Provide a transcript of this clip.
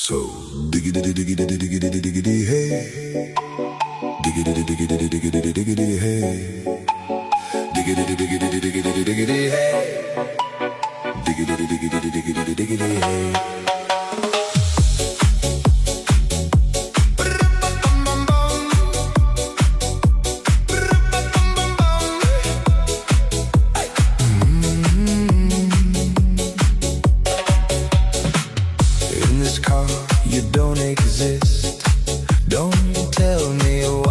So diggity diggity diggity diggity hey, diggity diggity diggity diggity hey, diggity diggity diggity diggity hey, diggity diggity diggity diggity hey. You don't exist. Don't tell me why.